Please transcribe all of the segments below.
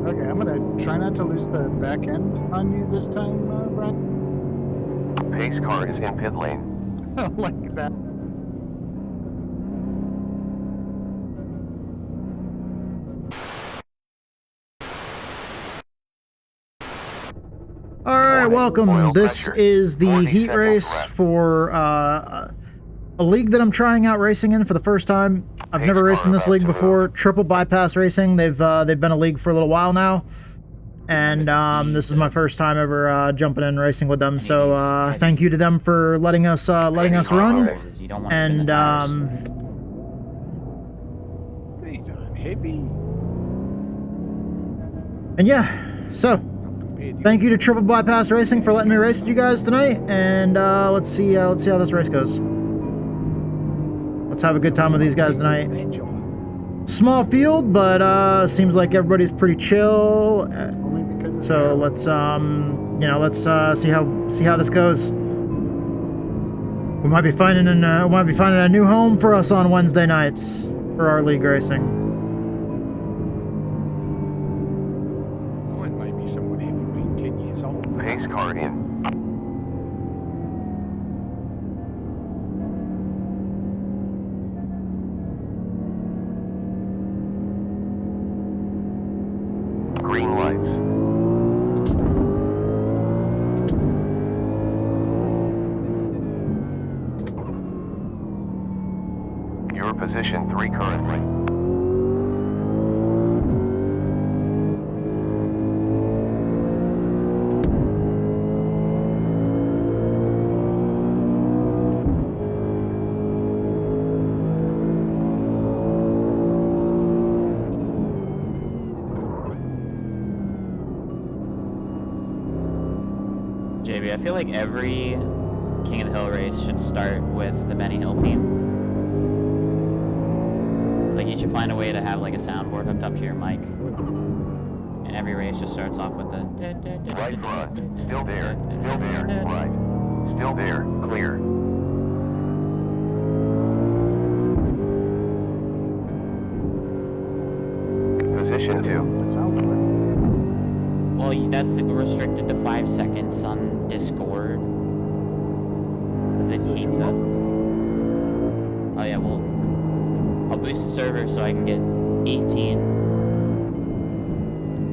Okay, I'm gonna try not to lose the back end on you this time, Brian. Pace car is in pit lane. Like that. All right, welcome. Oil This pressure. is the 40 heat seconds race left. for a league that I'm trying out racing in for the first time. I've Pace never car raced in this about league to before. move. Triple Bypass Racing. They've been a league for a little while now, and this is my first time ever jumping in racing with them. So thank you to them for letting us run. And These aren't heavy. and yeah, so. Thank you to Triple Bypass Racing for letting me race with you guys tonight, and let's see how this race goes. Let's have a good time with these guys tonight. Small field, but seems like everybody's pretty chill. Only because of So let's let's see how this goes. We might be finding a new home for us on Wednesday nights for our league racing. Pace car in. Green lights. Your position 3 currently. JB, I feel like every King of the Hill race should start with the Benny Hill theme. Like, you should find a way to have like a soundboard hooked up to your mic. And every race just starts off with the... Right front. Still there. Still there. Right. Still there. Clear. Position 2. Well, that's restricted to 5 seconds on Discord. Because it hates us. Oh yeah, well, I'll boost the server so I can get 18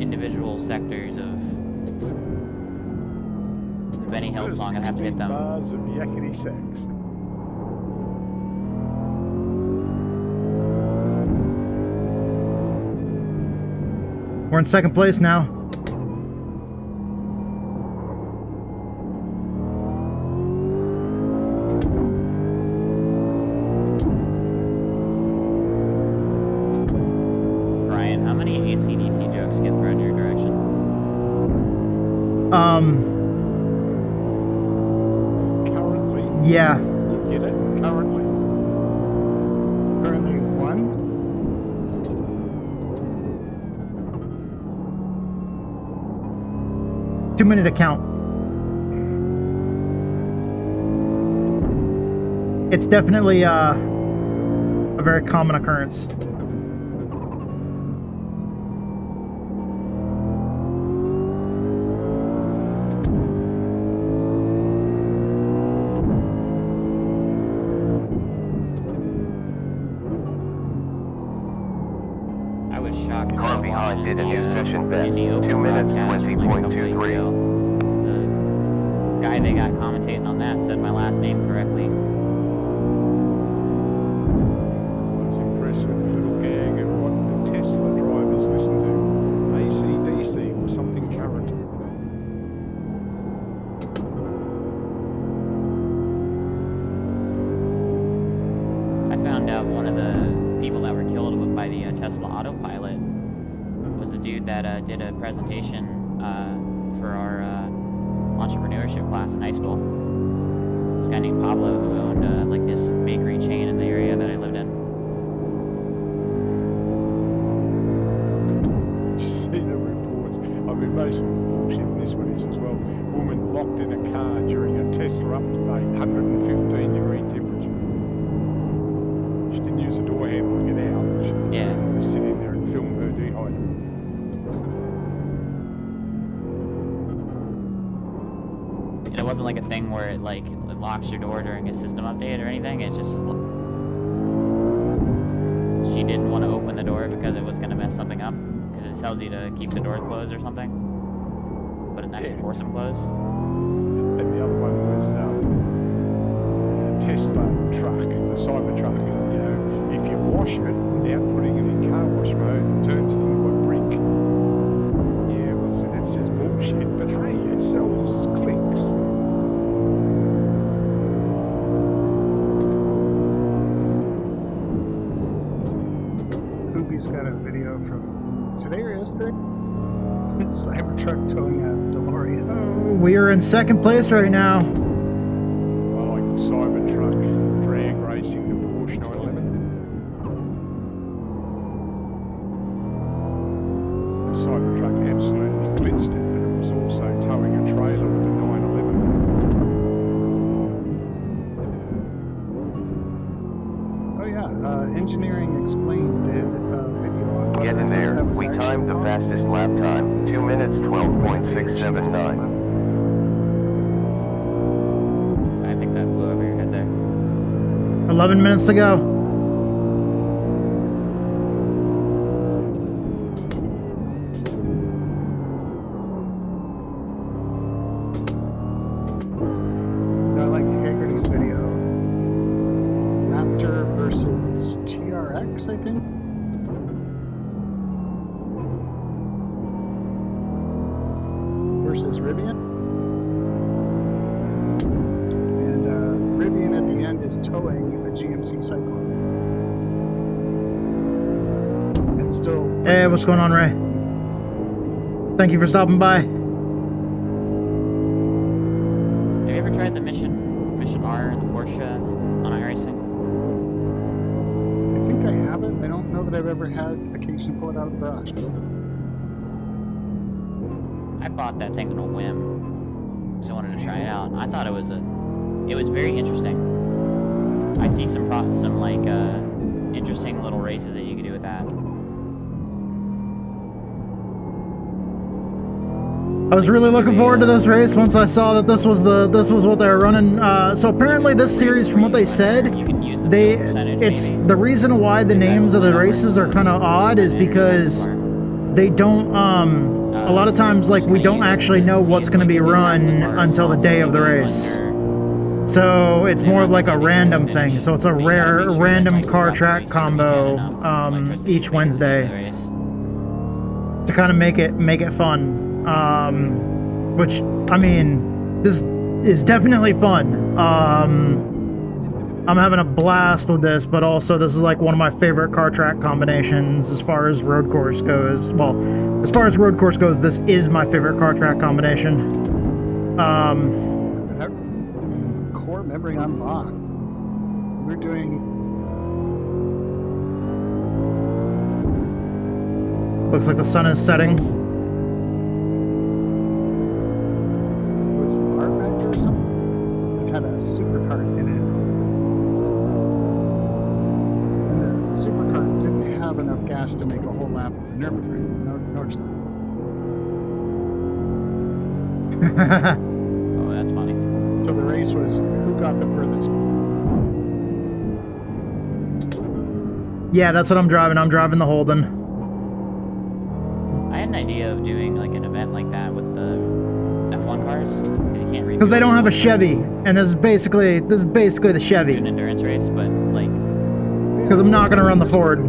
individual sectors of the Benny Hill song and have to hit them. Bars of yakety sax. We're in second place now. Brian, how many AC/DC jokes get thrown your direction? Currently. Yeah. You get it? Currently. Currently 1. Too many to count. It's definitely a very common occurrence. I was shocked. Car behind did a new session best. Indy Open 2 minutes, broadcast from, like, a couple days 20.23. ago. The guy they got commentating on that said my last name correctly. I was impressed with the little gang of what the Tesla drivers listen to. AC/DC or something current. I found out one of the people that were killed by the Tesla autopilot was the dude that did a presentation for our entrepreneurship class in high school. This guy named Pablo who owned like this bakery chain in the area that I lived in. See the reports. I mean, most of the bullshit in this one is as well. Woman locked in a car during a Tesla update, 115-degree temperature. She didn't use the door handle to get out. She Yeah. was sitting there and filmed her dehydrated. wasn't like a thing where it like it locks your door during a system update or anything. It's just she didn't want to open the door because it was going to mess something up, because it tells you to keep the door closed or something, but it actually force them closed. And the other one was Tesla truck, the Cybertruck. You know, if you wash it without putting it in car wash mode, it turns into a brick. Yeah, well, so that's just bullshit. But hey, it sells clicks. Hoovie's got a video from today or yesterday. Cybertruck towing a DeLorean. We are in second place right now. I like the Cybertruck drag racing the Porsche 911. The Cybertruck absolutely blitzed it, but it was also towing a trailer with a 911 on it. Oh yeah, Engineering Explained did a video on Get in there. We timed the fastest lap time, 2 minutes 12.679. I think that flew over your head there. 11 minutes to go. I like Haggerty's video. Raptor versus TRX, I think. Versus Rivian. And Rivian at the end is towing the GMC Cyclone. And still. Hey, what's going on, Ray? Thank you for stopping by. Have you ever tried the Mission R, the Porsche on iRacing? I think I have it. I don't know that I've ever had occasion to pull it out of the garage. I bought that thing on a whim because I wanted to try it out. I thought it was very interesting. I see some like interesting little races that you can do with that. I was really looking forward to this race once I saw that this was what they were running. So apparently this series, from what they said, You can use the they fuel percentage, it's maybe. the reason why the names of the races are kind of odd is because they don't a lot of times, like, we don't actually know what's going to be run until the day of the race. So it's more like a random thing. So it's a random car track combo each Wednesday to kind of make it fun. Which, I mean, this is definitely fun. I'm having a blast with this, but also this is like one of my favorite car track combinations as far as road course goes. Well, as far as road course goes, this is my favorite car track combination. Core memory unlocked. We're doing. Looks like the sun is setting. It was R Factor or something that had a supercar in it. And the supercar didn't have enough gas to make a whole lap of the Nürburgring, Nordschleife. Oh, that's funny. So the race was who got the furthest. Yeah, that's what I'm driving. I'm driving the Holden. I had an idea of doing like an event like that with the F1 cars Because they don't have a Chevy, and this is basically the do Chevy. an endurance race, but like Because I'm not gonna run the Ford. I'll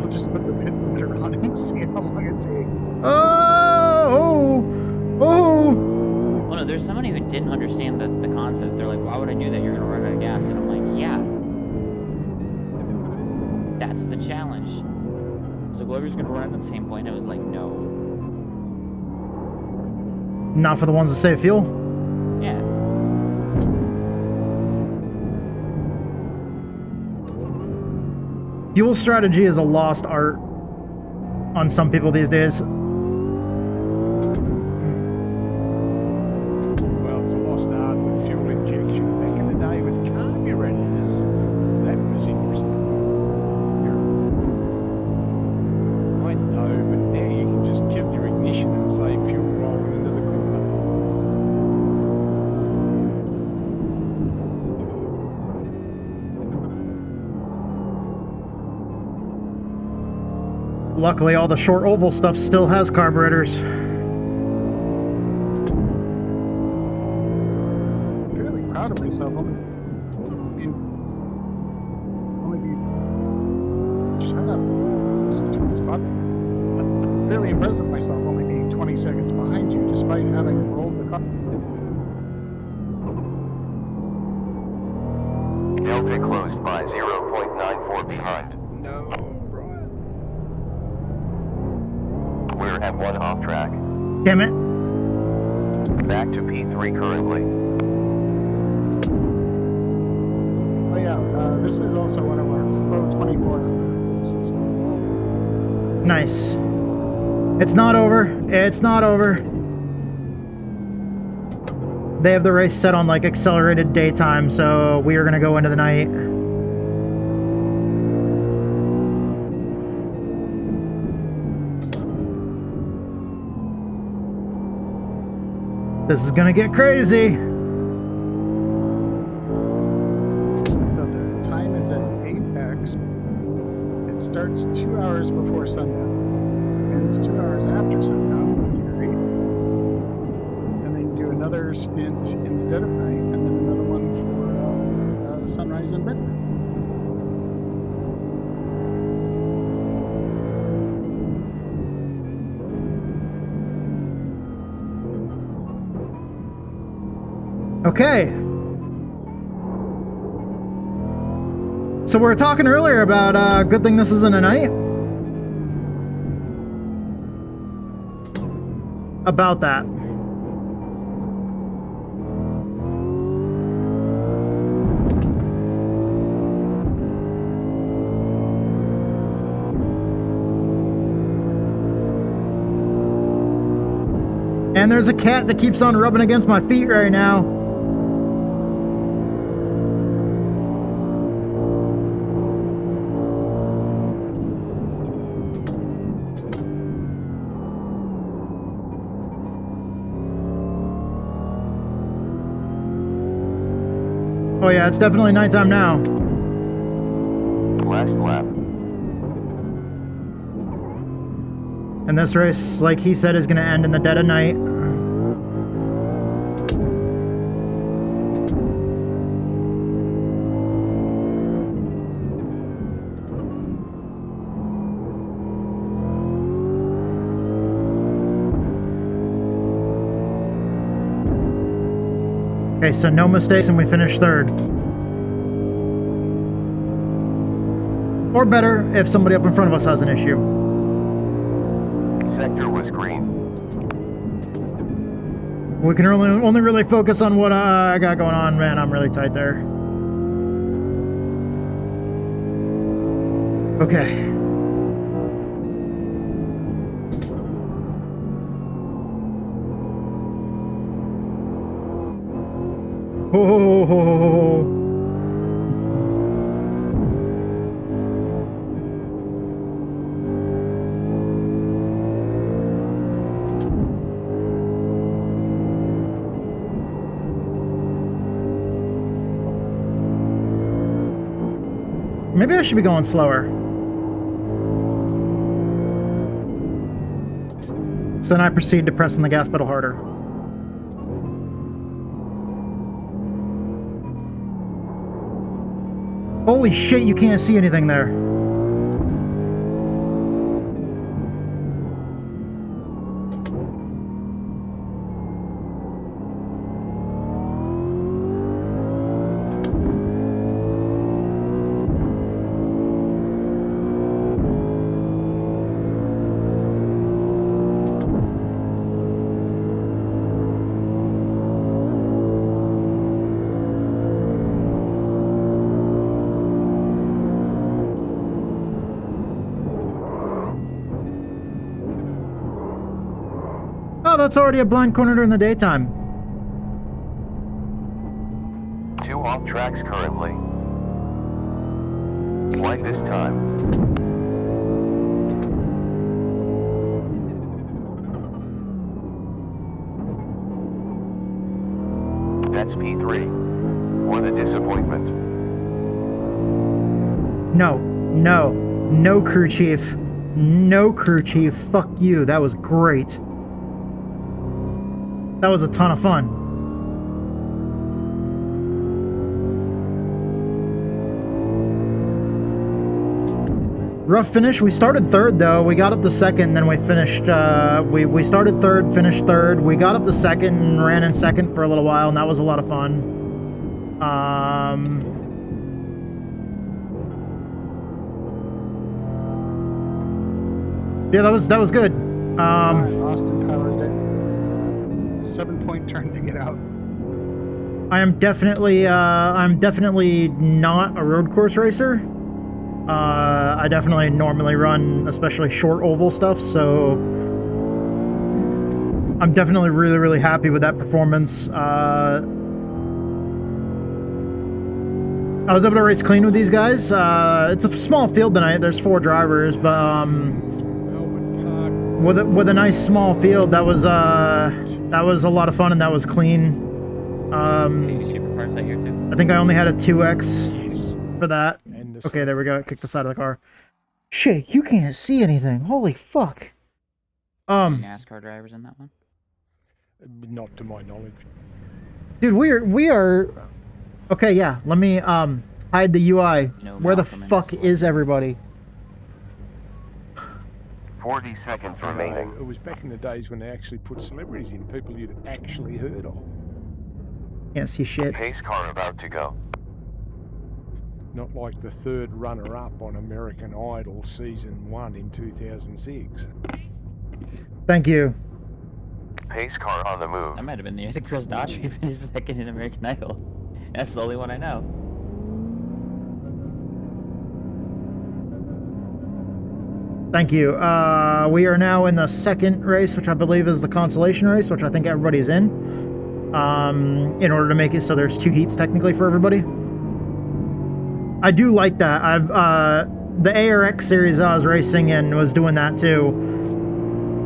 just put the pit limiter on and see how long it takes. Oh! well, no, there's somebody who didn't understand the concept. They're like, why would I do that? You're gonna run out of gas. And I'm like, yeah, that's the challenge. So whoever's gonna run at the same point, I was like, no. Not for the ones that save fuel. Yeah. Fuel strategy is a lost art on some people these days. Well, it's a lost art with fuel injection. Back in the day with carburetors, that was interesting. I know, but now you can just kill your ignition and save fuel rolling into the corner. luckily all the short oval stuff still has carburetors. I'm fairly proud of myself. Shut up. Stupid spot. I'm fairly impressed with myself only being 20 seconds behind you, despite having rolled the car. Delta closed by 0.94 behind. No, Brian. We're at 1 off track. Damn it. Back to P3 currently. Oh yeah, this is also one of our faux 24 races. Nice. It's not over. It's not over. They have the race set on like accelerated daytime, so we are going to go into the night. This is going to get crazy. So the time is at 8x. It starts 2 hours before sundown. Ends 2 hours after sundown, in theory. And then you do another stint in the dead of night, and then another one for sunrise in Bedford. Okay. So we were talking earlier about good thing this isn't a night. About that. And there's a cat that keeps on rubbing against my feet right now. Oh yeah, it's definitely nighttime now. Last lap. And this race, like he said, is going to end in the dead of night. Okay, so no mistakes and we finish third. Or better, if somebody up in front of us has an issue. Sector was green. We can only really focus on what I got going on. Man, I'm really tight there. Okay. Oh. Maybe I should be going slower. So then I proceed to press on the gas pedal harder. Holy shit, you can't see anything there. Oh, that's already a blind corner during the daytime. 2 off tracks currently. White this time. That's P3. What a disappointment. No, crew chief. No, crew chief. Fuck you. That was great. That was a ton of fun. Rough finish. We started third, though. We got up to second, then we finished... we started third, finished third. We got up to second and ran in second for a little while, and that was a lot of fun. Yeah, that was good. Austin powered it. 7-point turn to get out. I'm definitely not a road course racer. I definitely normally run especially short oval stuff, so I'm definitely really happy with that performance. I was able to race clean with these guys. It's a small field tonight. There's 4 drivers, but with a nice small field, that was a lot of fun and that was clean. Supercars out here too. I think I only had a 2X for that. Okay, there we go. Kick the side of the car. Shit, you can't see anything. Holy fuck. Any NASCAR drivers in that one? Not to my knowledge. Dude, we are. Okay, yeah. Let me hide the UI. No, Where the Malcolm in fuck this is everybody? 40 seconds remaining. It was back in the days when they actually put celebrities in, people you'd actually heard of. Can't see shit. Pace car about to go. Not like the 3rd runner-up on American Idol Season 1 in 2006. Thank you. Pace car on the move. That might have been the year that Chris Daughtry finished second in American Idol. That's the only one I know. Thank you. We are now in the second race, which I believe is the consolation race, which I think everybody's in order to make it so there's 2 heats technically for everybody. I do like that. The ARX series I was racing in was doing that too,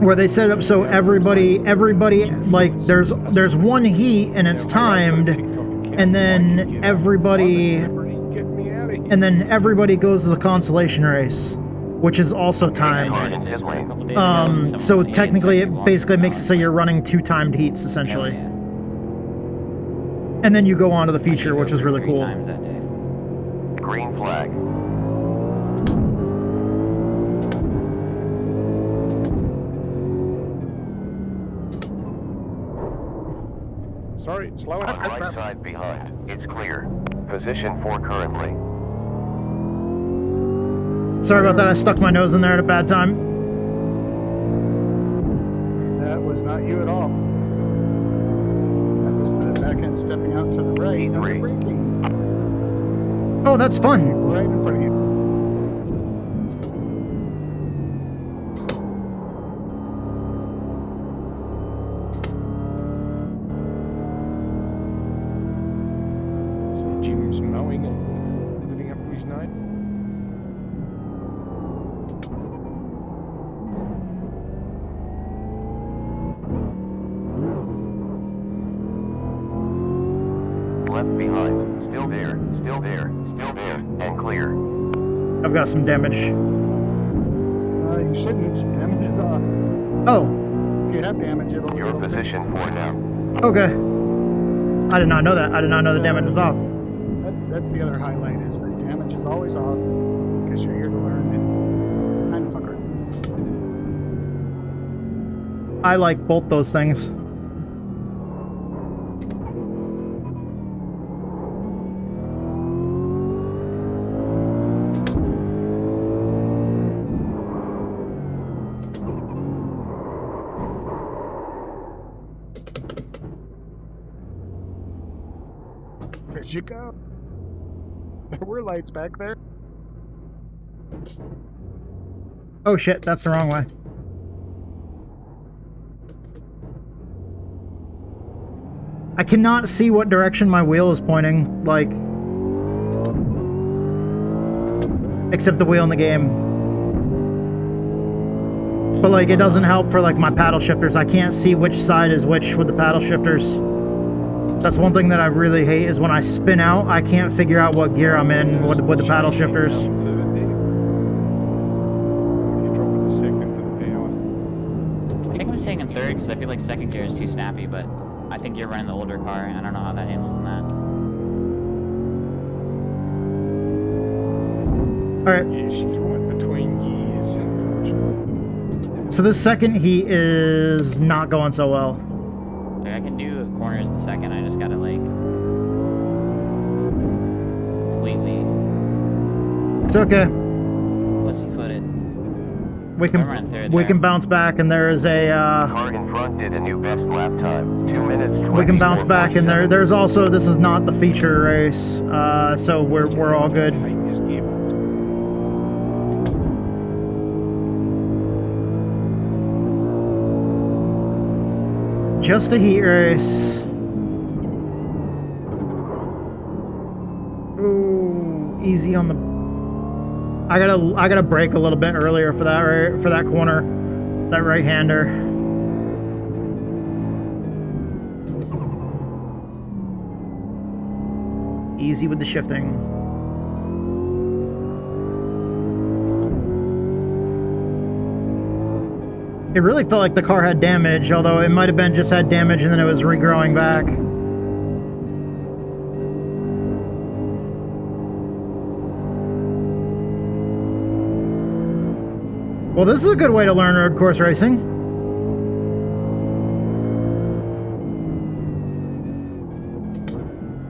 where they set up so everybody like there's one heat and it's timed, and then everybody goes to the consolation race, which is also timed. So technically it basically makes it so you're running 2 timed heats essentially. Yeah. And then you go on to the feature, which is really cool. Times that day. Green flag. Sorry, slow it On up. right side behind. It's clear. Position 4 currently. Sorry about that, I stuck my nose in there at a bad time. That was not you at all. That was the back end stepping out to the right and P3. braking Oh, that's fun. right in front of you. So Jim's mowing or living up to his name. Left behind. Still there. Still there. Still there. And clear. I've got some damage. You shouldn't. Damage is off. Oh, If you have damage, it'll... Your it'll position fix 4 it. now. okay. I did not know that. I did not know the damage was off. That's the other highlight, is that damage is always off, because you're here to learn and kind of fuck around. I like both those things. Where'd you go? There were lights back there. Oh shit, that's the wrong way. I cannot see what direction my wheel is pointing, like... except the wheel in the game. But like, it doesn't help for like my paddle shifters. I can't see which side is which with the paddle shifters. That's one thing that I really hate, is when I spin out, I can't figure out what gear I'm in with the paddle shifters. You're dropping the staying in third because I feel like second gear is too snappy, but I think you're running the older car. I don't know how that handles in that. Alright. Yeah, she's right between years, unfortunately. So this second heat is not going so well. Like, I can do corners in the second. I just gotta like completely It's okay. pussyfoot it. We I'm running third we there. can bounce back, and there is a Car in front did a new best lap time. 2 minutes. we can bounce back, and 24.7. there's also, this is not the feature race, so we're all good. I hate this gearbox. Just a heat race. Ooh, easy on the. I gotta brake a little bit earlier for that corner, that right-hander. Easy with the shifting. It really felt like the car had damage, although it might have been just had damage and then it was regrowing back. Well, this is a good way to learn road course racing.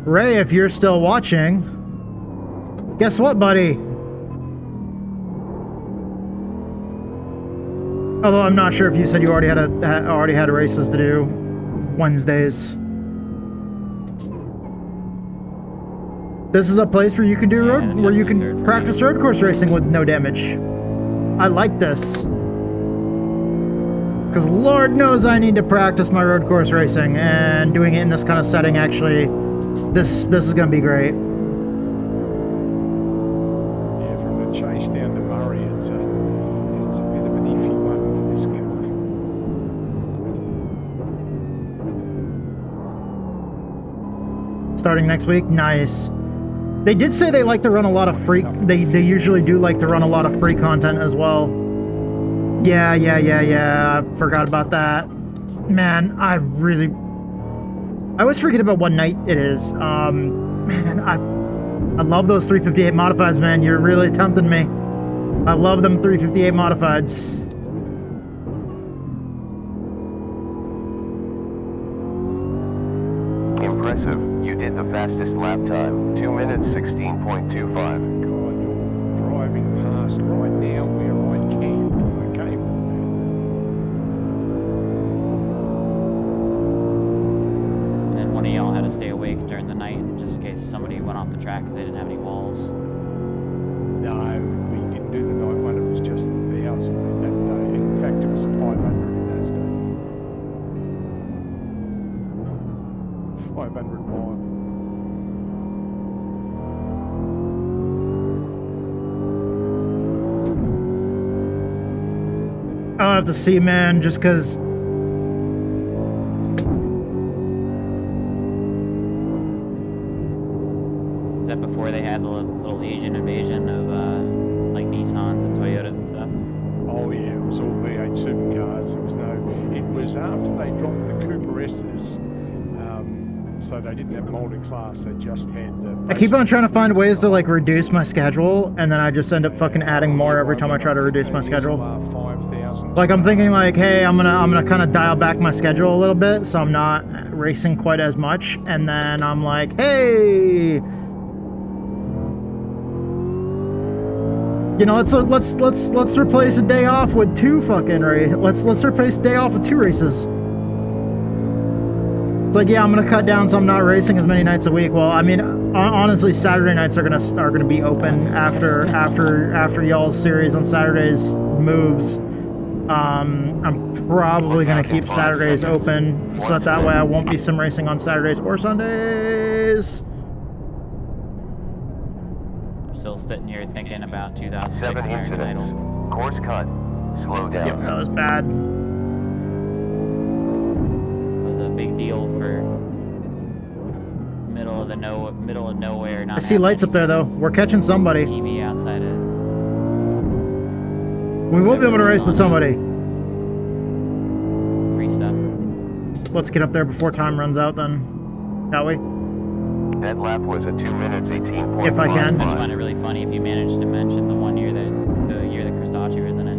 Ray, if you're still watching, guess what, buddy? Although I'm not sure if you said you already had races to do Wednesdays. This is a place where you can do where you can practice road course racing with no damage. I like this. Because Lord knows I need to practice my road course racing, and doing it in this kind of setting, actually, this is going to be great. Yeah, from the chase down to Murray, it's a bit of an iffy one for this car. Starting next week, nice. They did say they like to run a lot of free. They usually do like to run a lot of free content as well. Yeah. I forgot about that. Man, I always forget about what night it is. Man, I love those 358 modifieds, man. You're really tempting me. I love them 358 modifieds. Impressive. You did the fastest lap time. 2 minutes 16.25. God, you're driving past right now where I camped when I came to the booth. And then one of y'all had to stay awake during the night just in case somebody went off the track because they didn't have any walls. No, we didn't do the night one. It was just the 1,000 in that day. In fact, it was a 500 in those days. 500 miles. I'll have to see, man, just because. Is that before they had the little Asian invasion of like Nissans and Toyotas and stuff? Oh yeah, it was all V8 supercars. It was after they dropped the Cooper S's, so they didn't have multi-class. They just had the. I keep on trying to find ways to like reduce my schedule, and then I just end up fucking adding more every time I try to reduce my schedule. 5,000. Like I'm thinking like, hey, I'm gonna kind of dial back my schedule a little bit, so I'm not racing quite as much, and then I'm like, hey, you know, let's replace a day off with two fucking races. Let's replace a day off with two races. It's like, yeah, I'm gonna cut down so I'm not racing as many nights a week. Well, I mean, honestly, Saturday nights are gonna be open after y'all's series on Saturdays moves. I'm probably gonna keep Saturdays open so that way I won't be sim racing on Saturdays or Sundays. I'm still sitting here thinking about 2006 7 American incidents. Idol. Course cut. Slow down. Yep, that was bad. It was a big deal for middle of nowhere. Not I see lights up there though. We're catching somebody. TV outside of. We will be able to race with somebody. let's get up there before time runs out then, shall we? That lap was a 2 minutes 18.5. If I can. I just find it really funny if you manage to mention the one year that Chris Daughtry was in it.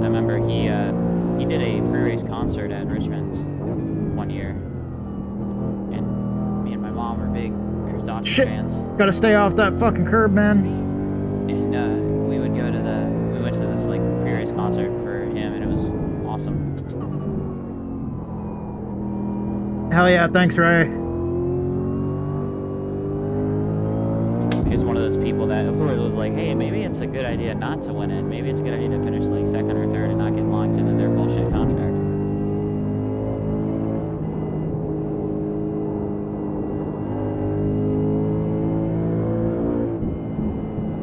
I remember he did a pre-race concert at Richmond one year, and me and my mom were big Chris Daughtry fans. Gotta stay off that fucking curb, man. And we went to this like pre-race concert for him, and it was awesome. Hell yeah, thanks, Ray. He's one of those people that was like, hey, maybe it's a good idea not to win it. Maybe it's a good idea to finish like second or third and not get locked into their bullshit contract.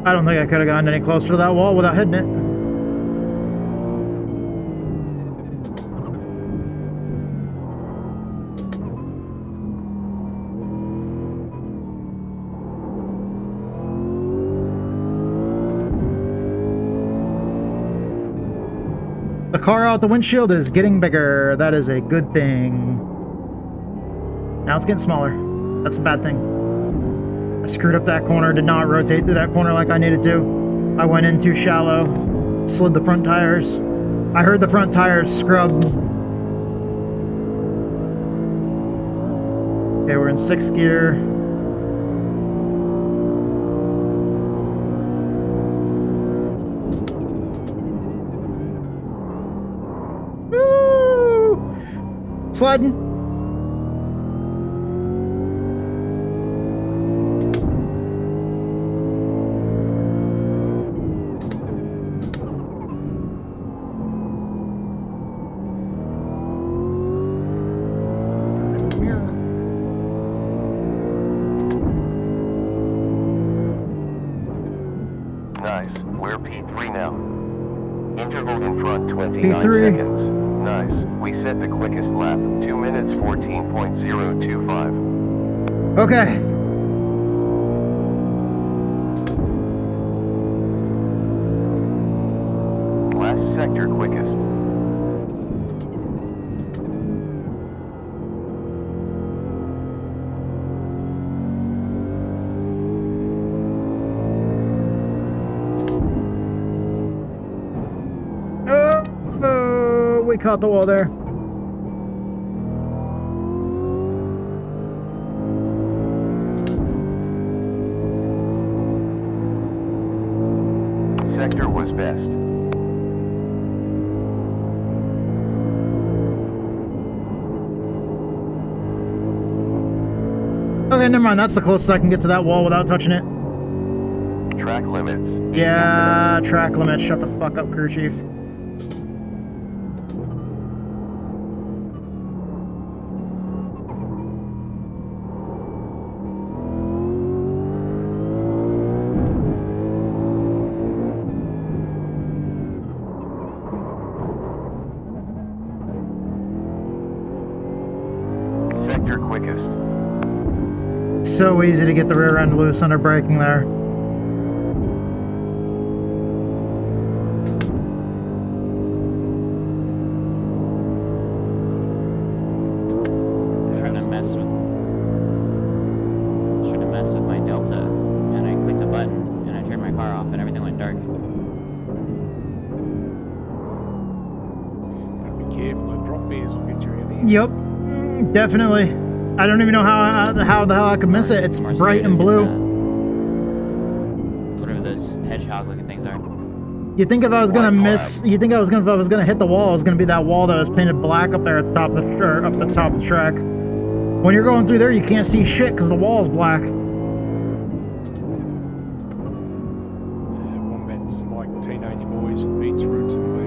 I don't think I could have gotten any closer to that wall without hitting it. The car out the windshield is getting bigger. That is a good thing. Now it's getting smaller. That's a bad thing. I screwed up that corner, did not rotate through that corner like I needed to. I went in too shallow, slid the front tires. I heard the front tires scrub. Okay, we're in 6th gear. Woo! Sliding. Nice. We're P3 now. Interval in front 29 P3. seconds. Nice. We set the quickest lap. 2 minutes 14.025. Okay. Last sector quickest. Oh, we caught the wall there. Sector was best. Okay, never mind. That's the closest I can get to that wall without touching it. Track limits. Yeah, track limit. Shut the fuck up, crew chief. Sector quickest. So easy to get the rear end loose under braking there. Trying to mess with my Delta, and I clicked a button and I turned my car off and everything went dark. Gotta be careful, the drop bears will get you out here. Yep, definitely. I don't even know how the hell I could miss it. It's More bright scared and of, blue. Whatever those hedgehog-looking things are. You think if I was gonna miss? You think if I was gonna hit the wall, it was gonna be that wall that was painted black up there at the top of the up the top of the track. When you're going through there, you can't see shit because the wall's black. Wombats like teenage boys, eats roots and leaves.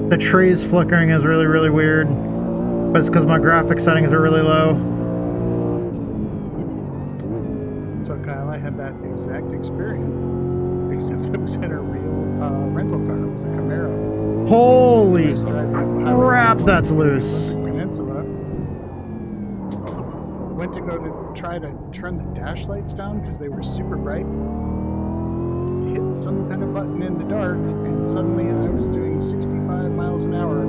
The trees flickering is really, really weird. But it's because my graphic settings are really low. So Kyle, I had that exact experience, except it was in a real rental car. It was a Camaro. Holy was driving on the crap, highway that's on the loose. Peninsula. Went to go to try to turn the dash lights down because they were super bright. Hit some kind of button in the dark, and suddenly I was doing 65 miles an hour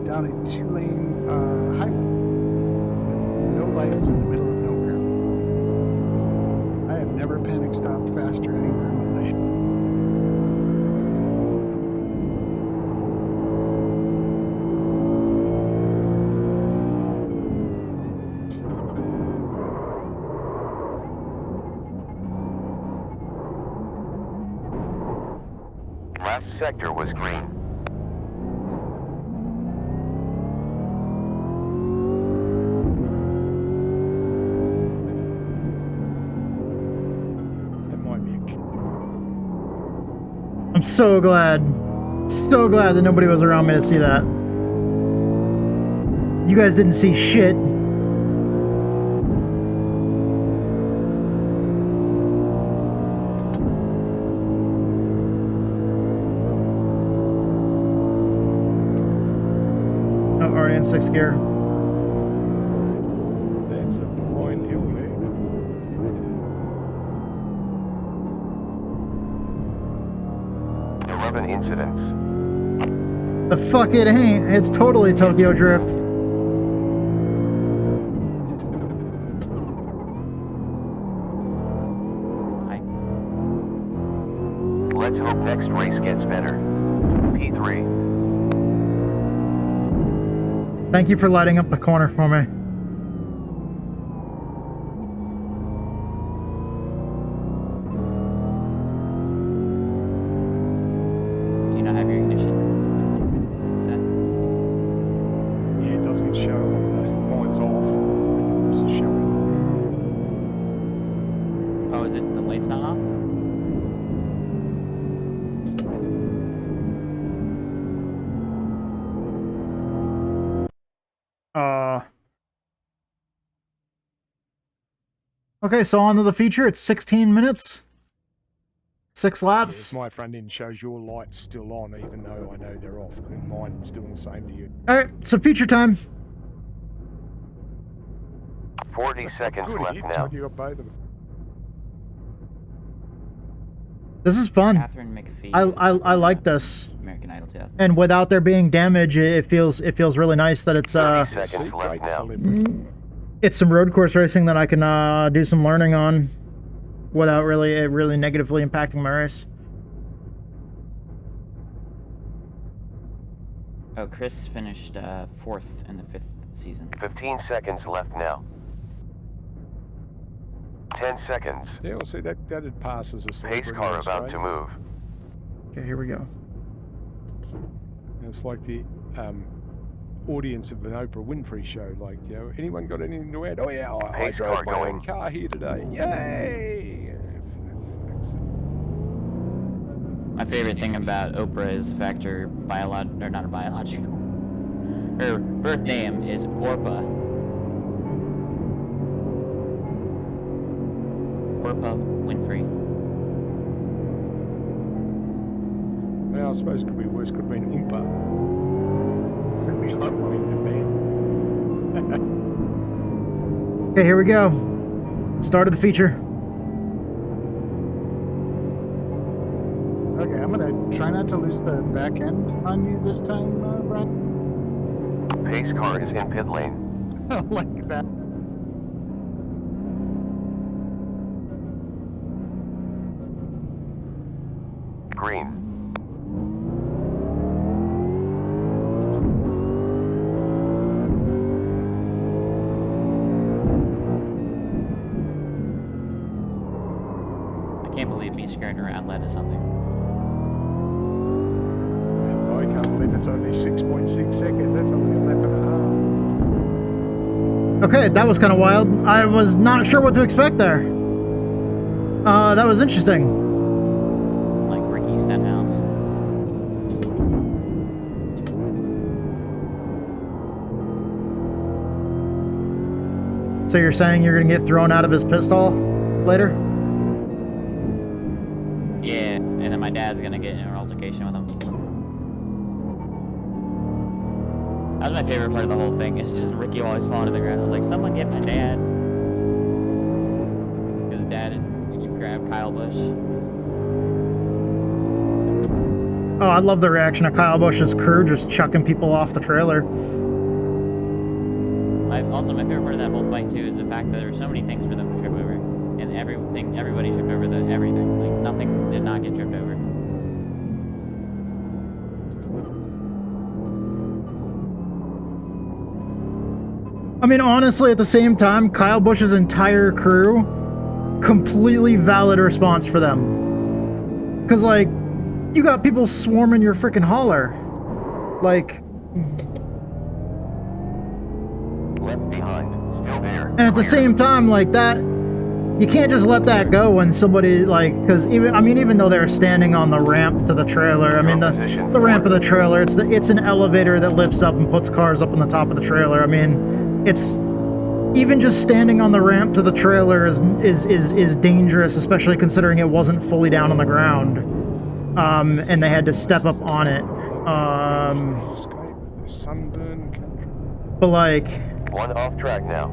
down a 2-lane highway with no lights in the middle of nowhere. I have never panic stopped faster anywhere in my life. Last sector was green. That might be a I'm so glad that nobody was around me to see that. You guys didn't see shit. Oh, already in 6th gear. That's a blind hill there. Incidents. The fuck it ain't. It's totally Tokyo Drift. Let's hope next race gets better. P3. Thank you for lighting up the corner for me. Do you not have your ignition set? Yeah, it doesn't show on the mine's off, but yours is showing. Oh, is it the light's not off? Okay, so on to the feature. It's 16 minutes. 6 laps. Yes, my front end shows your light's still on, even though I know they're off, and mine's doing the same to you. Alright, so feature time. 40 seconds Good left hit, now. Todd, you got both of them. This is fun. Catherine McPhee. I like this. American Idol 2000. And without there being damage, it feels really nice that it's 30 seconds See, left great now. celebrity. it's some road course racing that I can do some learning on without really negatively impacting my race. Oh, Chris finished 4th in the 5th season. 15 seconds left now. 10 seconds. Yeah, well, see, that'd pass as a Pace celebrity car in about to Australia. move. Okay, here we go. It's like the audience of an Oprah Winfrey show. Like, you know, anyone got anything to add? Oh yeah, I Pace drove car my own going. car here today. Yay! My favorite thing about Oprah is the fact her her birth name is Orpah. Orpah Winfrey. Well, I suppose it could be worse. Could have been Oompa. Could be Should have been the band. Okay, here we go. Start of the feature. Okay, I'm gonna try not to lose the back end on you this time, Brian. Pace car is in pit lane. Like that. Green. I can't believe me skirting around led to something. I can't believe it's only 6.6 seconds. That's only a lap and a half. Okay, that was kind of wild. I was not sure what to expect there. That was interesting. Like Ricky Stenhouse. So you're saying you're gonna get thrown out of his pit stall later? Yeah, and then my dad's gonna get in an altercation with him. That was my favorite part of the whole thing. It's just Ricky always falling to the ground. I was like, someone get my dad. His dad and grab Kyle Busch. Oh, I love the reaction of Kyle Busch's crew just chucking people off the trailer. Also, my favorite part of that whole fight too is the fact that there were so many things for them to trip over, and everybody tripped over everything. Like nothing did not get tripped over. I mean, honestly, at the same time, Kyle Busch's entire crew, completely valid response for them. Because, like, you got people swarming your freaking hauler. Like... Left behind. Still there. And at the same time, like, that... You can't just let that go when somebody, like... Because, even though they're standing on the ramp to the trailer, I mean, the ramp of the trailer, it's an elevator that lifts up and puts cars up on the top of the trailer. I mean... It's even just standing on the ramp to the trailer is dangerous, especially considering it wasn't fully down on the ground, and they had to step up on it. But like, one off track now.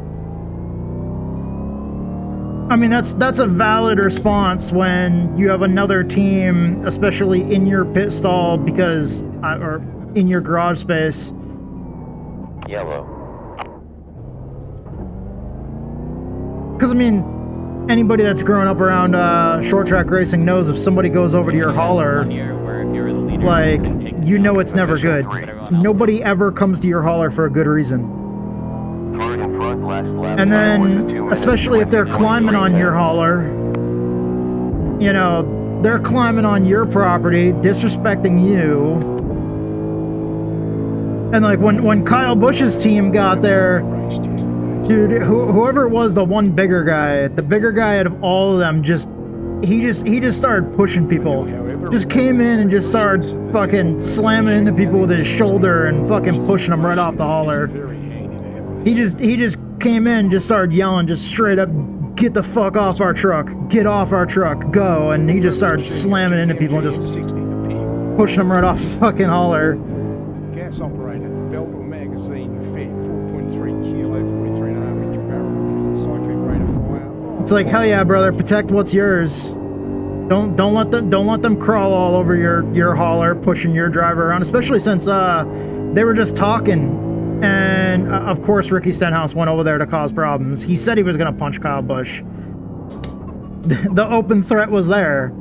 I mean, that's a valid response when you have another team, especially in your pit stall because or in your garage space. Yellow. Because, I mean, anybody that's grown up around short track racing knows if somebody goes over to your hauler, like, you know it's never good. Nobody ever comes to your hauler for a good reason. And then, especially if they're climbing on your hauler, you know, they're climbing on your property, disrespecting you. And, like, when Kyle Busch's team got there... Dude, whoever it was, the one bigger guy, the bigger guy out of all of them, he just started pushing people. Just came in and just started fucking slamming into people with his shoulder and fucking pushing them right off the hauler. He just came in and just started yelling, just straight up, get the fuck off our truck, get off our truck, go. And he just started slamming into people and just pushing them right off the fucking hauler. Gas operated, Belville magazine, fed, 4.3 kilo, 43.5-inch barrel, cycling rate of fire. It's like, hell yeah, brother, protect what's yours. Don't let them crawl all over your hauler, pushing your driver around, especially since they were just talking. And of course Ricky Stenhouse went over there to cause problems. He said he was gonna punch Kyle Busch. The open threat was there.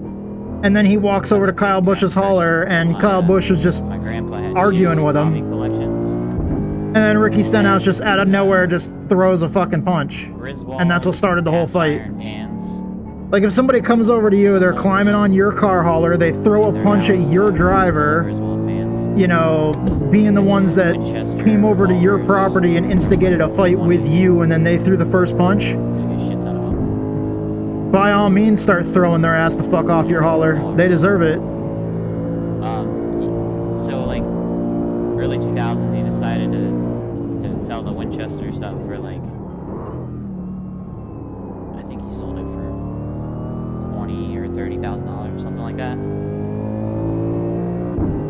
And then he walks over to Kyle Busch's hauler, and Kyle Busch was just arguing with him. And then Ricky Stenhouse just out of nowhere just throws a fucking punch. And that's what started the whole fight. Like, if somebody comes over to you, they're climbing on your car hauler, they throw a punch at your driver, you know, being the ones that came over to your property and instigated a fight with you, and then they threw the first punch. By all means, start throwing their ass the fuck off your hauler. They deserve it. So, like, early 2000s, he decided to sell the Winchester stuff for, like, I think he sold it for $20,000 or $30,000 or something like that.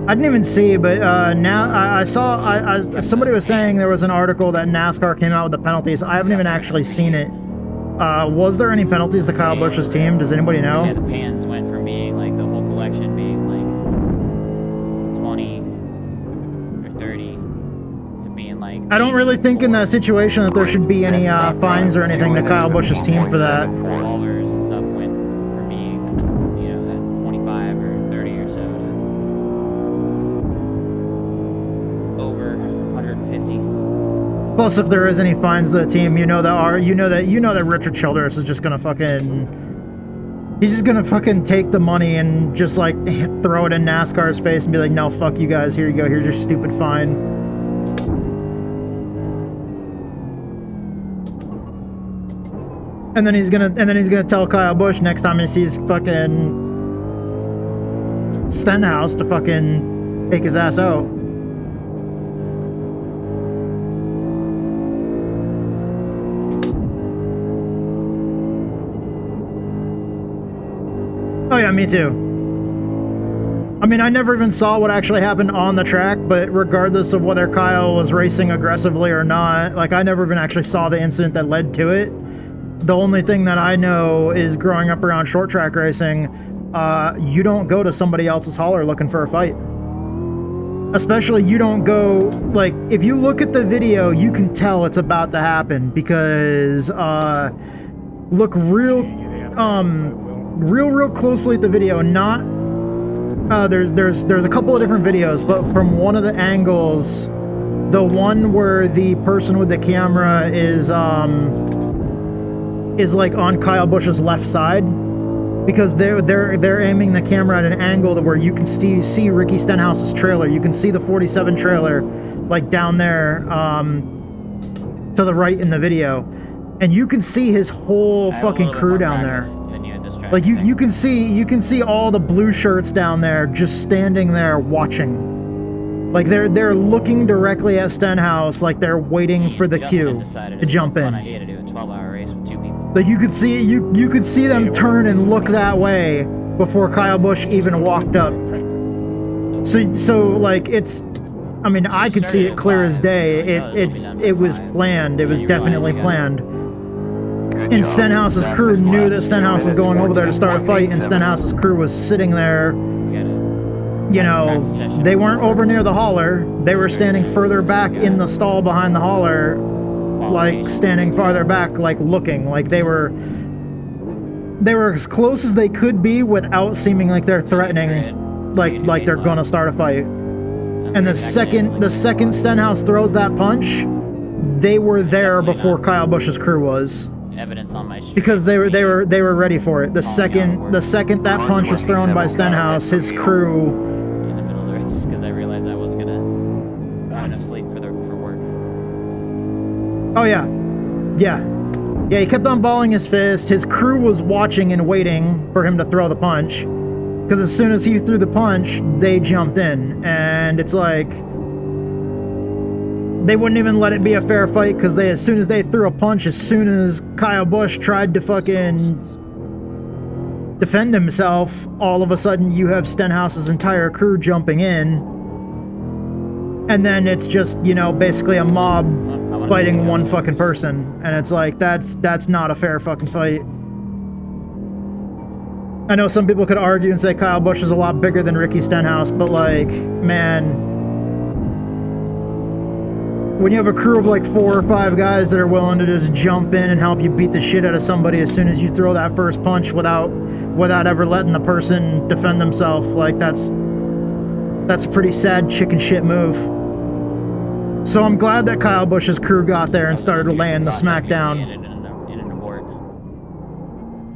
I didn't even see, but now I saw somebody was saying there was an article that NASCAR came out with the penalties. I haven't even actually seen it. Was there any penalties to Kyle Busch's team? Does anybody know? Yeah, the pans went from being like the whole collection being like 20 or 30 to being like... I don't really think in that situation that there should be any fines or anything to Kyle Busch's team for that. Revolvers and stuff went from being, you know, that 25 or 30 or so to over 150. Plus, if there is any fines to the team, you know that Richard Childress is just gonna fucking... He's just gonna fucking take the money and just, like, throw it in NASCAR's face and be like, no, fuck you guys, here you go, here's your stupid fine. And then he's gonna tell Kyle Busch next time he sees fucking Stenhouse to fucking take his ass out. Oh yeah, me too. I mean, I never even saw what actually happened on the track, but regardless of whether Kyle was racing aggressively or not, like, I never even actually saw the incident that led to it. The only thing that I know is growing up around short track racing, you don't go to somebody else's hauler looking for a fight. Especially you don't go, like, if you look at the video, you can tell it's about to happen because, look real closely at the video. Not, there's a couple of different videos, but from one of the angles, the one where the person with the camera is like on Kyle Busch's left side, because they're aiming the camera at an angle to where you can see Ricky Stenhouse's trailer. You can see the 47 trailer, like down there, to the right in the video, and you can see his whole fucking crew down there. Like you can see all the blue shirts down there just standing there watching. Like they're looking directly at Stenhouse, like they're waiting for the cue to jump in. Like you could see them turn and look that way before Kyle Busch even walked up. So like it's, I mean, I could see it clear as day. It was planned. It was definitely planned. And Stenhouse's crew knew that Stenhouse was going over there to start a fight, and Stenhouse's crew was sitting there. You know, they weren't over near the hauler. They were standing further back in the stall behind the hauler, like standing farther back, like looking, like they were as close as they could be without seeming like they're threatening, like they're gonna start a fight. And the second Stenhouse throws that punch, they were there before Kyle Busch's crew was. Evidence on my street. Because they were ready for it. The second that punch was thrown by Stenhouse, his crew. In the middle of the race, because I realized I wasn't gonna have enough sleep for work. Oh yeah. He kept on balling his fist. His crew was watching and waiting for him to throw the punch, because as soon as he threw the punch, they jumped in, and it's like they wouldn't even let it be a fair fight, because as soon as they threw a punch, as soon as Kyle Busch tried to fucking defend himself, all of a sudden you have Stenhouse's entire crew jumping in, and then it's just, you know, basically a mob fighting one fucking person, and it's like, that's not a fair fucking fight. I know some people could argue and say Kyle Busch is a lot bigger than Ricky Stenhouse, but like, man, when you have a crew of like 4 or 5 guys that are willing to just jump in and help you beat the shit out of somebody as soon as you throw that first punch without ever letting the person defend themselves, like that's a pretty sad chicken shit move. So I'm glad that Kyle Busch's crew got there and started laying the smackdown.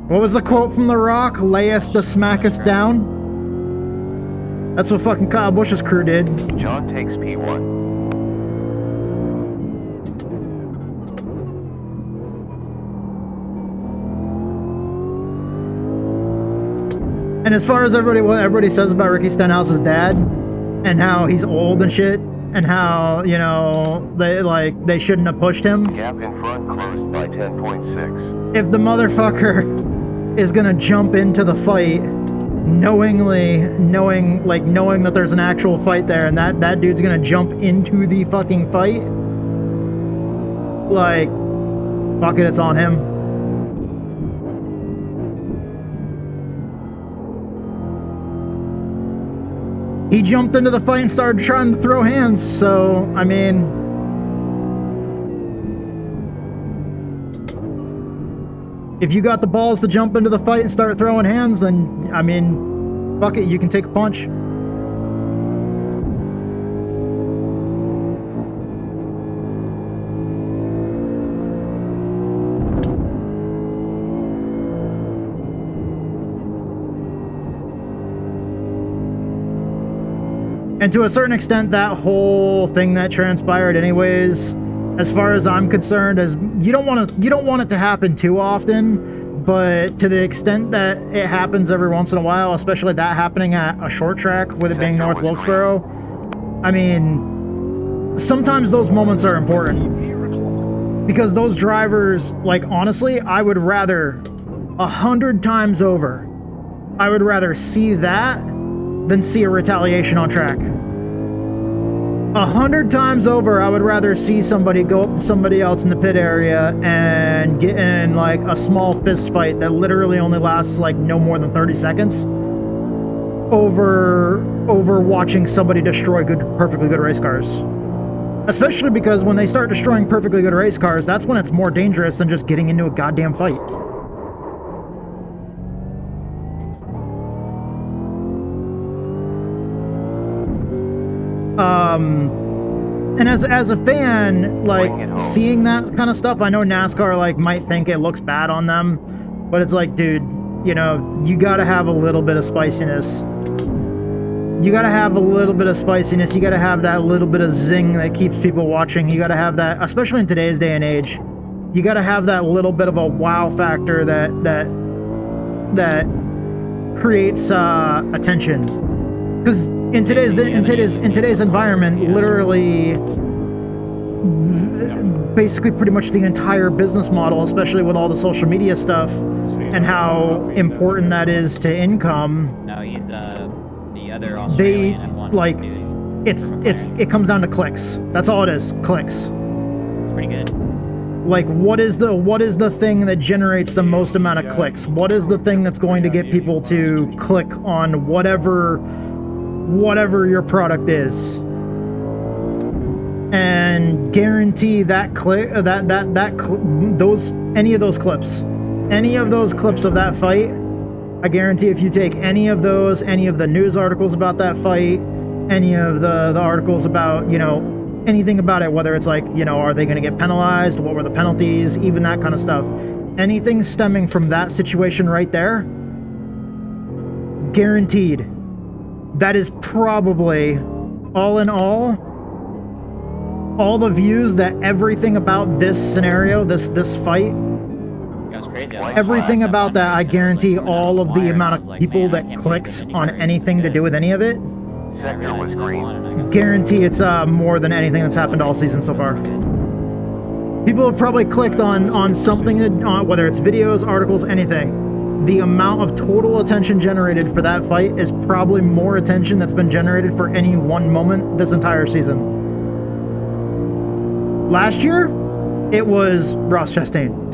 What was the quote from The Rock? Layeth the smacketh down? That's what fucking Kyle Busch's crew did. John takes P1. And as far as what everybody says about Ricky Stenhouse's dad, and how he's old and shit, and how, you know, they shouldn't have pushed him. Gap in front closed by 10.6. If the motherfucker is gonna jump into the fight, knowing that there's an actual fight there, and that dude's gonna jump into the fucking fight, like, fuck it, it's on him. He jumped into the fight and started trying to throw hands, so, I mean, if you got the balls to jump into the fight and start throwing hands, then, I mean, fuck it, you can take a punch. And to a certain extent, that whole thing that transpired anyways, as far as I'm concerned, is you don't want it to happen too often, but to the extent that it happens every once in a while, especially that happening at a short track with it being North Wilkesboro, I mean, sometimes those moments are important. Because those drivers, like, honestly, I would rather 100 times over, I would rather see that than see a retaliation on track. 100 times over, I would rather see somebody go up to somebody else in the pit area and get in like a small fist fight that literally only lasts like no more than 30 seconds over watching somebody destroy perfectly good race cars. Especially because when they start destroying perfectly good race cars, that's when it's more dangerous than just getting into a goddamn fight. And as a fan, like, seeing that kind of stuff, I know NASCAR, like, might think it looks bad on them, but it's like, dude, you know, you gotta have a little bit of spiciness. You gotta have a little bit of spiciness. You gotta have that little bit of zing that keeps people watching. You gotta have that, especially in today's day and age. You gotta have that little bit of a wow factor that creates attention. Because in today's environment, literally, basically pretty much the entire business model, especially with all the social media stuff and how important that is to income. No, he's the other Australian F1 like dude it comes down to clicks. That's all it is, clicks. It's pretty good. Like, what is the thing that generates the most amount of clicks? What is the thing that's going to get people to click on whatever your product is? And guarantee that any of those clips of that fight, I guarantee if you take any of the news articles about that fight, any of the articles about, you know, anything about it, whether it's like, you know, are they going to get penalized? What were the penalties? Even that kind of stuff. Anything stemming from that situation right there, guaranteed, that is probably, all in all the views that everything about this scenario, this fight, Crazy. everything about that, I guarantee all of the amount of people that clicked on anything to do with any of it, Sector was green. guarantee it's more than anything that's happened all season so far. People have probably clicked on something, whether it's videos, articles, anything. The amount of total attention generated for that fight is probably more attention that's been generated for any one moment this entire season. Last year, it was Ross Chastain.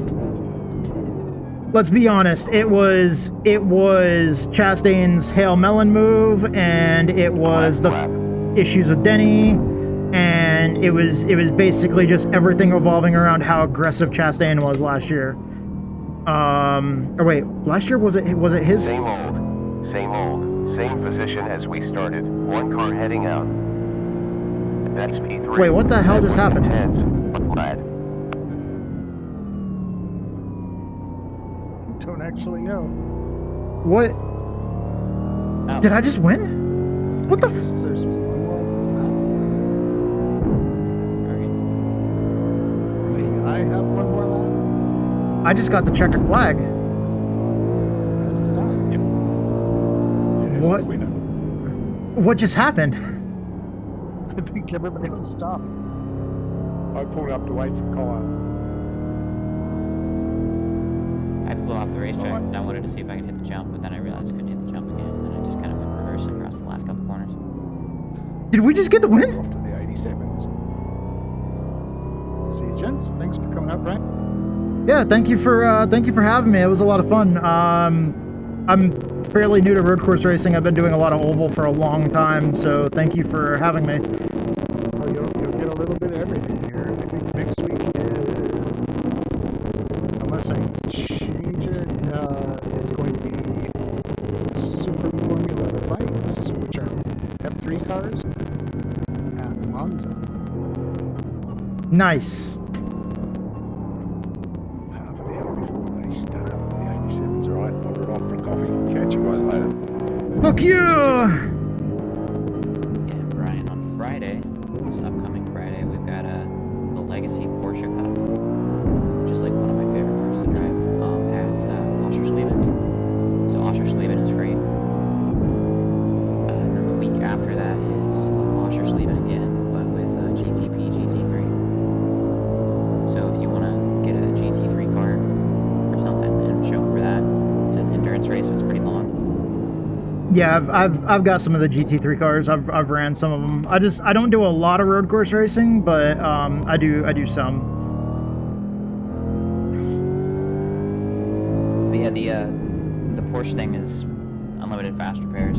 Let's be honest, it was Chastain's Hail Melon move, and it was the issues with Denny, and it was basically just everything revolving around how aggressive Chastain was last year. Or wait, last year was it his? Same old, same position as we started. One car heading out. That's P3. Wait, what the hell just happened? Lad. Don't actually know. What? Oh. Did I just win? What the? There's one more lap. Maybe I have one more lap. I just got the checkered flag. As did I. What? What just happened? I think everybody else stopped. I pulled up to wait for Kyle. I flew off the racetrack and I wanted to see if I could hit the jump, but then I realized I couldn't hit the jump again, and then I just kind of went reverse across the last couple corners. Did we just get the win? Off to the 87s. See you, gents. Thanks for coming out, Brian. Yeah, thank you for having me. It was a lot of fun. I'm fairly new to road course racing. I've been doing a lot of oval for a long time, so thank you for having me. Oh, you'll get a little bit of everything here. I think next week is, unless I change it, it's going to be Super Formula Lights, which are F3 cars at Monza. Nice. Half an hour before they start on the 87s. All right, put it off for coffee. Catch you guys later. Fuck you! Yeah, Brian, on Friday, this upcoming Friday, we've got the Legacy Porsche Cup, which is like one of my favorite cars to drive at Oschersleben. So Oschersleben is free. And then the week after that is Oschersleben again, but with GTP GT3. So if you want to get a GT3 car or something and show up for that, it's an endurance race, so it's pretty long. Yeah, I've got some of the GT3 cars. I've ran some of them. I don't do a lot of road course racing, but I do some. But yeah, the Porsche thing is unlimited fast repairs.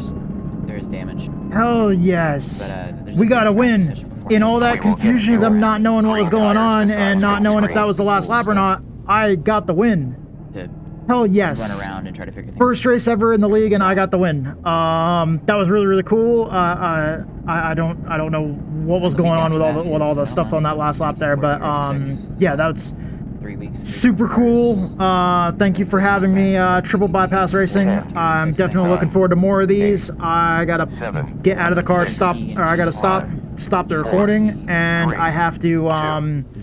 There is damage. Hell yes. But We gotta win. In all that confusion of them not knowing what was going on and not knowing if that was the last lap or not, I got the win. to Hell yes. run around and try to figure things First out. race ever in the league, and I got the win. That was really cool. I don't know what was going on with all the stuff on that last lap there, but yeah, that's 3 weeks. super cool. Thank you for having me, Triple Bypass Racing. I'm definitely looking forward to more of these. I gotta get out of the car, I gotta stop the recording, and I have to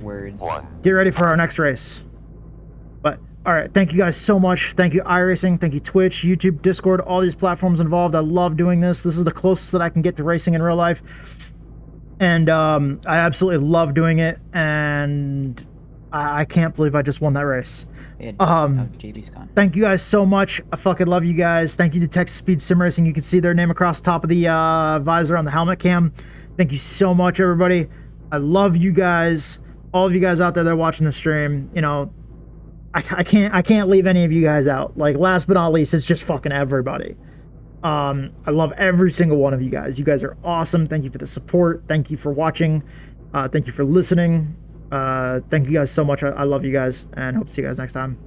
Words. get ready for our next race. But all right, thank you guys so much. Thank you iRacing, thank you Twitch, YouTube, Discord, all these platforms involved. I love doing this. This is the closest that I can get to racing in real life, and I absolutely love doing it. And I can't believe I just won that race. JB's gone. Thank you guys so much. I fucking love you guys. Thank you to Texas Speed Sim Racing. You can see their name across the top of the visor on the helmet cam. Thank you so much, everybody. I love you guys. All of you guys out there that are watching the stream. You know, I can't leave any of you guys out. Like, last but not least, it's just fucking everybody. I love every single one of you guys. You guys are awesome. Thank you for the support. Thank you for watching. Thank you for listening. Thank you guys so much. I love you guys, and hope to see you guys next time.